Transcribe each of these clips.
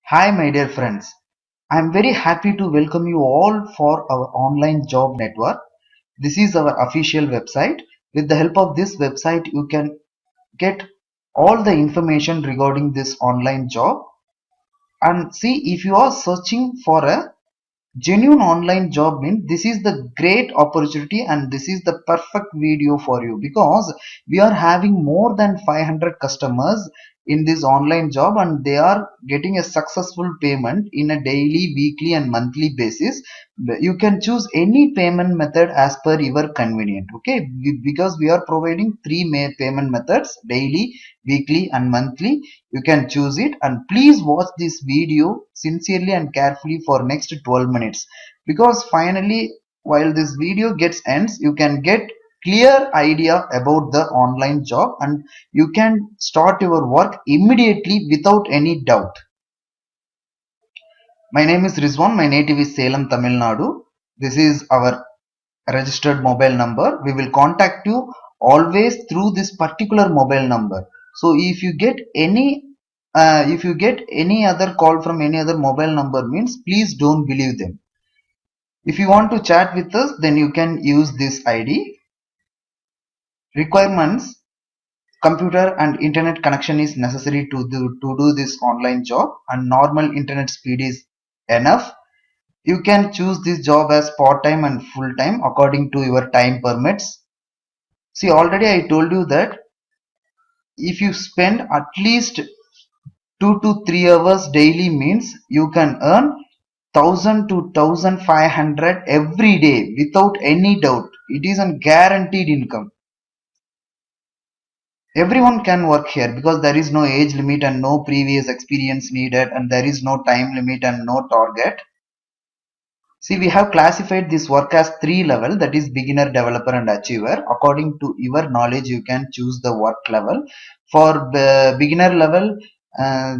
Hi, my dear friends. I'm very happy to welcome you all for our online job network. This is our official website. With the help of this website, you can get all the information regarding this online job. And see, if you are searching for a genuine online job, means this is the great opportunity and this is the perfect video for you, because we are having more than 500 customers in this online job and they are getting a successful payment in a daily, weekly and monthly basis. You can choose any payment method as per your convenient. Okay, because we are providing three payment methods: daily, weekly and monthly. You can choose it, and please watch this video sincerely and carefully for next 12 minutes, because finally while this video gets ends you can get clear idea about the online job and you can start your work immediately without any doubt. My name is Rizwan. My native is Salem, Tamil Nadu. This is our registered mobile number. We will contact you always through this particular mobile number. So if you get any other call from any other mobile number, means please don't believe them. If you want to chat with us, then you can use this ID. Requirements: computer and internet connection is necessary to do this online job, and normal internet speed is enough. You can choose this job as part-time and full-time according to your time permits. See, already I told you that if you spend at least 2 to 3 hours daily, means you can earn 1000 to 1500 every day without any doubt. It is a guaranteed income. Everyone can work here because there is no age limit and no previous experience needed, and there is no time limit and no target. See, we have classified this work as three level, that is beginner, developer and achiever. According to your knowledge, you can choose the work level. For the beginner level, uh,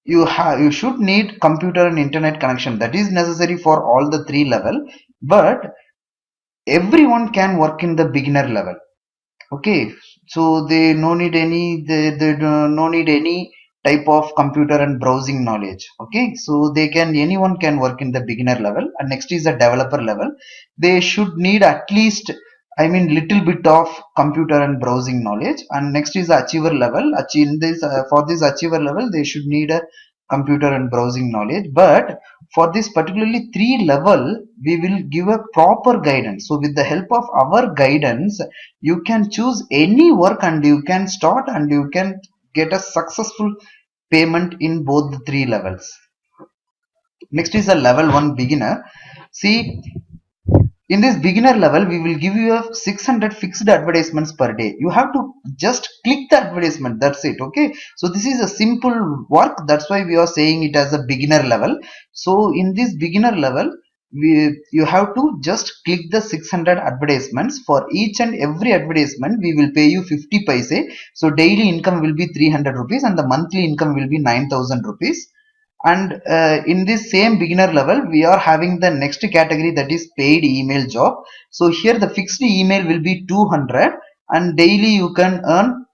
you should need computer and internet connection. That is necessary for all the three level, but everyone can work in the beginner level. Okay, so they no need any they do no need any type of computer and browsing knowledge. Okay, so anyone can work in the beginner level. And next is the developer level. They should need at least, I mean, little bit of computer and browsing knowledge. And next is the achiever level. For this achiever level, they should need a computer and browsing knowledge. But for this particularly three level, we will give a proper guidance. So with the help of our guidance, you can choose any work and you can start and you can get a successful payment in both the three levels. Next is a level 1 beginner. See, in this beginner level, we will give you a 600 fixed advertisements per day. You have to just click the advertisement. That's it. Okay. So this is a simple work. That's why we are saying it as a beginner level. So in this beginner level, you have to just click the 600 advertisements. For each and every advertisement, we will pay you 50 paise. So daily income will be 300 rupees and the monthly income will be 9,000 rupees. And in this same beginner level, we are having the next category, that is paid email job. So here the fixed email will be 200 and daily you can earn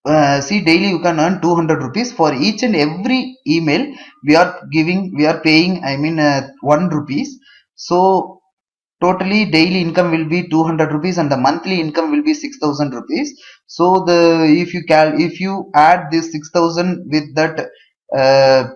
daily you can earn 200 rupees. For each and every email we are paying, I mean, 1 rupees. So totally daily income will be 200 rupees and the monthly income will be 6,000 rupees. So the if you add this 6,000 with that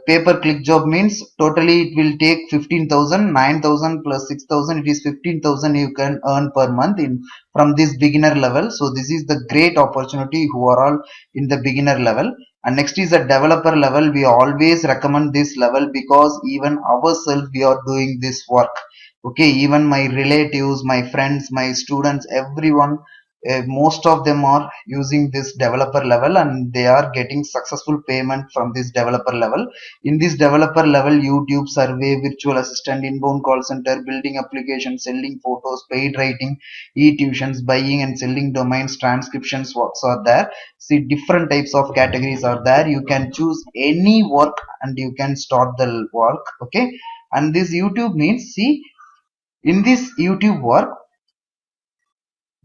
pay per click job, means totally it will take 15,000. 9,000 plus 6,000, it is 15,000 you can earn per month in from this beginner level. So this is the great opportunity who are all in the beginner level. And next is the developer level. We always recommend this level because even ourselves we are doing this work. Okay, even my relatives, my friends, my students, everyone, most of them are using this developer level and they are getting successful payment from this developer level. In this developer level, YouTube, survey, virtual assistant, inbound call center, building applications, selling photos, paid writing, e-tuitions, buying and selling domains, transcriptions works are there. See, different types of categories are there. You can choose any work and you can start the work. Okay, and this YouTube means, see, in this YouTube work,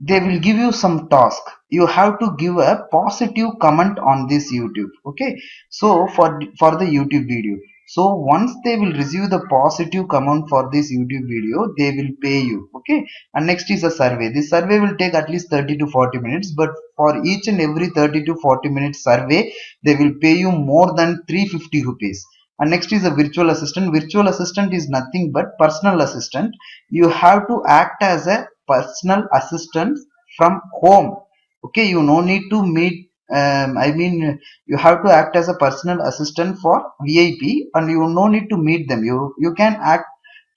they will give you some task. You have to give a positive comment on this YouTube. Okay, so for the YouTube video, so once they will receive the positive comment for this YouTube video, they will pay you. Okay, and next is a survey. This survey will take at least 30 to 40 minutes, but for each and every 30 to 40 minutes survey, they will pay you more than 350 rupees. And next is a virtual assistant. Virtual assistant is nothing but personal assistant. You have to act as a personal assistant from home. Okay, you no need to meet, I mean, you have to act as a personal assistant for VIP, and you no need to meet them. You can act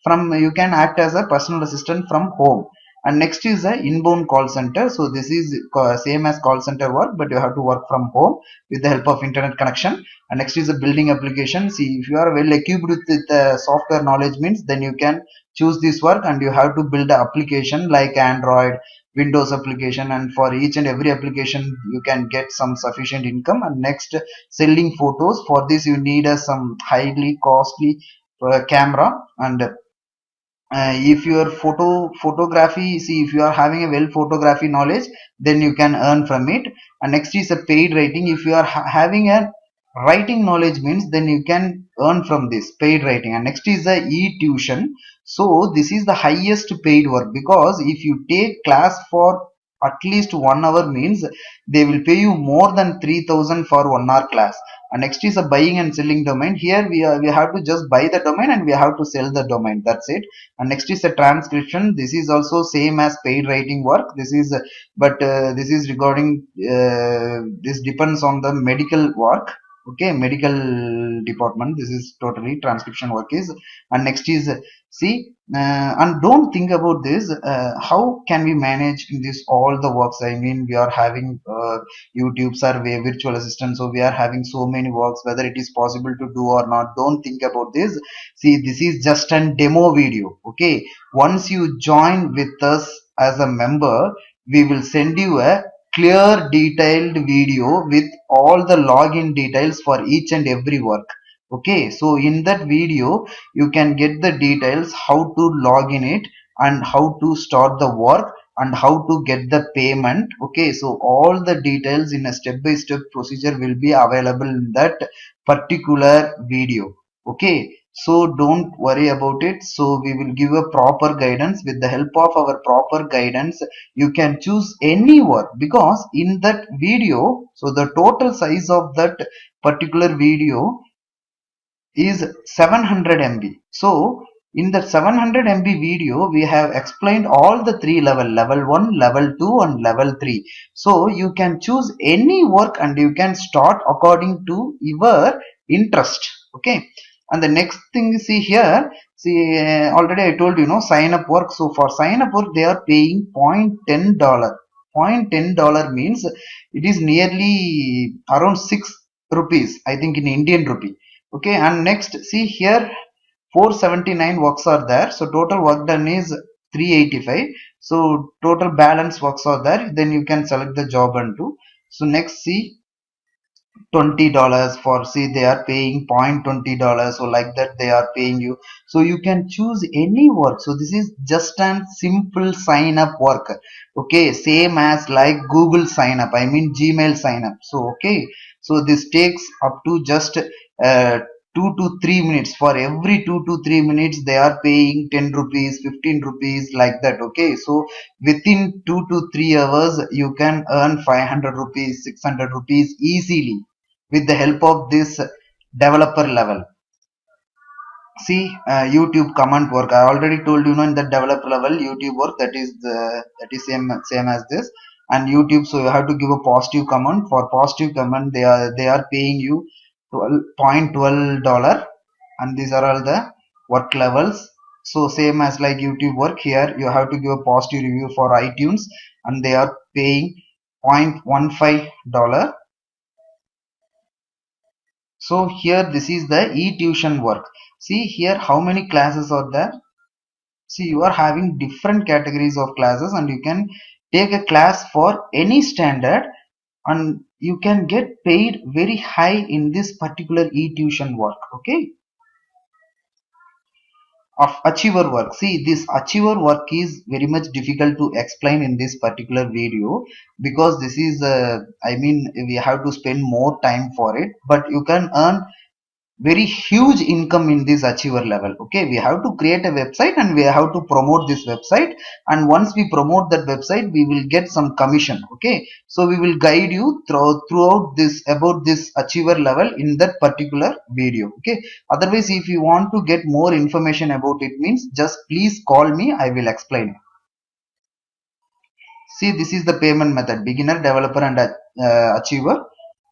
you can act as a personal assistant from home. And next is a inbound call center. So this is same as call center work, but you have to work from home with the help of internet connection. And next is a building application. See, if you are well equipped with the software knowledge means, then you can choose this work, and you have to build an application like Android, Windows application, and for each and every application you can get some sufficient income. And next, selling photos. For this you need some highly costly camera. And if your photography, see, if you are having a well photography knowledge, then you can earn from it. And next is a paid writing. If you are having a writing knowledge means, then you can earn from this paid writing. And next is the e-tuition. So this is the highest paid work, because if you take class for at least 1 hour means, they will pay you more than 3000 for 1 hour class. And next is a buying and selling domain. Here we have to just buy the domain, and we have to sell the domain. That's it. And next is a transcription. This is also same as paid writing work. This is but this is regarding this depends on the medical work. Okay, medical department. This is totally transcription work is. And next is see, and don't think about this, how can we manage in this all the works. I mean, we are having YouTube, survey, virtual assistant, so we are having so many works, whether it is possible to do or not. Don't think about this. See, this is just a demo video. Okay, once you join with us as a member, we will send you a clear detailed video with all the login details for each and every work. Okay, so in that video you can get the details how to log in it, and how to start the work, and how to get the payment. Okay, so all the details in a step-by-step procedure will be available in that particular video. Okay, so don't worry about it. So we will give a proper guidance. With the help of our proper guidance, you can choose any work, because in that video, so the total size of that particular video is 700 MB. So in the 700 MB video, we have explained all the three level 1, level 2, and level 3. So you can choose any work, and you can start according to your interest. Okay, and the next thing, see here, see, already I told you, sign up work. So for sign up work, they are paying $0.10. $0.10 means it is nearly around 6 rupees, I think, in Indian rupee. Okay, and next, see here, 479 works are there. So total work done is 385. So total balance works are there. Then you can select the job and do. So next, see, $20 for, see, they are paying $0.20. So like that they are paying you. So you can choose any work. So this is just a simple sign up work. Okay, same as like Google sign up, I mean Gmail sign up. So okay, so this takes up to just 2 to 3 minutes. For every 2 to 3 minutes they are paying 10 rupees, 15 rupees, like that. Okay, so within 2 to 3 hours you can earn 500 rupees, 600 rupees easily with the help of this developer level. See, YouTube comment work, I already told you, in the developer level YouTube work, that is same as this. And YouTube, so you have to give a positive comment. For positive comment, they are paying you $0.12. And these are all the work levels. So same as like YouTube work, here you have to give a positive review for iTunes, and they are paying $0.15. So here, this is the e-tuition work. See here how many classes are there. See, you are having different categories of classes, and you can take a class for any standard, and you can get paid very high in this particular e-tuition work. Okay, of achiever work. See, this achiever work is very much difficult to explain in this particular video, because this is I mean, we have to spend more time for it, but you can earn very huge income in this achiever level. Okay, we have to create a website and we have to promote this website, and once we promote that website we will get some commission. Okay, so we will guide you throughout this about this achiever level in that particular video. Okay, otherwise if you want to get more information about it means, just please call me, I will explain. See, this is the payment method: beginner, developer, and achiever.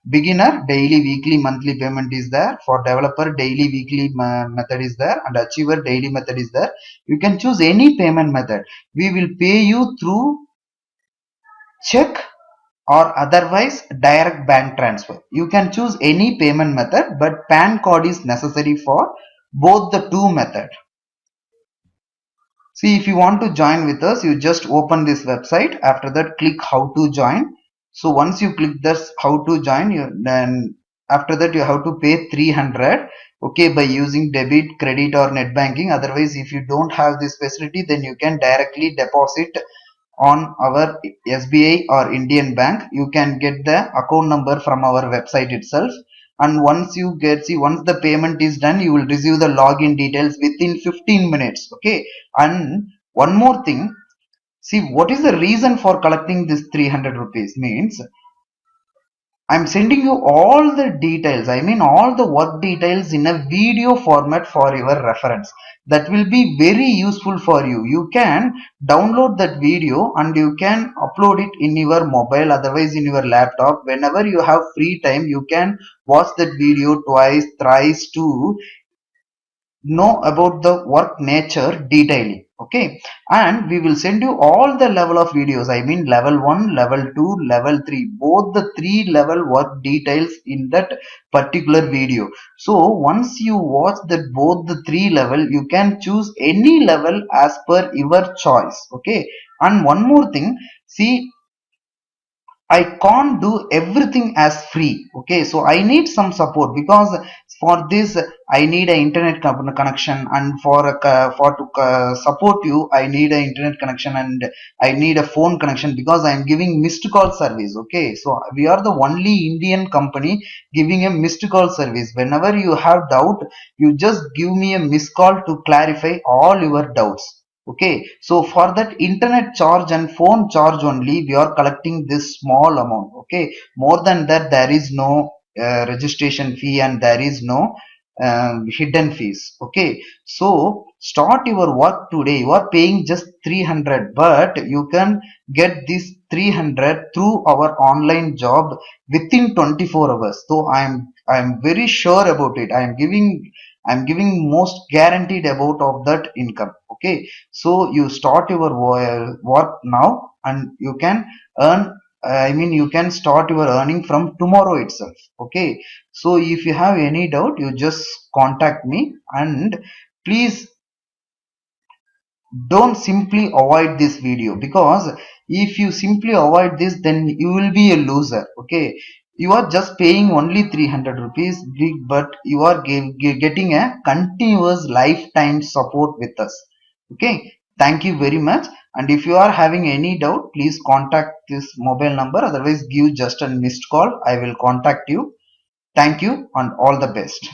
Beginner, daily, weekly, monthly payment is there. For developer, daily, weekly method is there, and achiever, daily method is there. You can choose any payment method. We will pay you through check or otherwise direct bank transfer. You can choose any payment method, but PAN card is necessary for both the two method. See, if you want to join with us, you just open this website. After that, click how to join. So once you click this how to join, then after that you have to pay 300. Okay, by using debit, credit, or net banking. Otherwise, if you don't have this facility, then you can directly deposit on our SBI or Indian Bank. You can get the account number from our website itself. And once you once the payment is done, you will receive the login details within 15 minutes. Okay, and one more thing, see, what is the reason for collecting this 300 rupees means, I'm sending you all the details, I mean all the work details in a video format for your reference. That will be very useful for you. You can download that video and you can upload it in your mobile, otherwise in your laptop. Whenever you have free time, you can watch that video twice, thrice to know about the work nature detailing. Okay, and we will send you all the level of videos, I mean level 1, level 2, level 3, both the 3 level work details in that particular video. So once you watch that both the 3 level, you can choose any level as per your choice. Okay, and one more thing, see, I can't do everything as free. Okay, so I need some support, because for this I need an internet connection, and for to support you I need an internet connection and I need a phone connection, because I am giving missed call service. Okay, so we are the only Indian company giving a missed call service. Whenever you have doubt, you just give me a missed call to clarify all your doubts. Okay, so for that internet charge and phone charge only we are collecting this small amount. Okay, more than that there is no registration fee and there is no hidden fees. Okay, so start your work today. You are paying just 300, but you can get this 300 through our online job within 24 hours. So I'm very sure about it. I'm giving most guaranteed about of that income. Okay, so you start your work now and you can earn, I mean you can start your earning from tomorrow itself. Okay, so if you have any doubt, you just contact me, and please don't simply avoid this video, because if you simply avoid this, then you will be a loser. Okay, you are just paying only 300 rupees, but you are getting a continuous lifetime support with us. Okay, thank you very much. And if you are having any doubt, please contact this mobile number, otherwise give just a missed call, I will contact you. Thank you and all the best.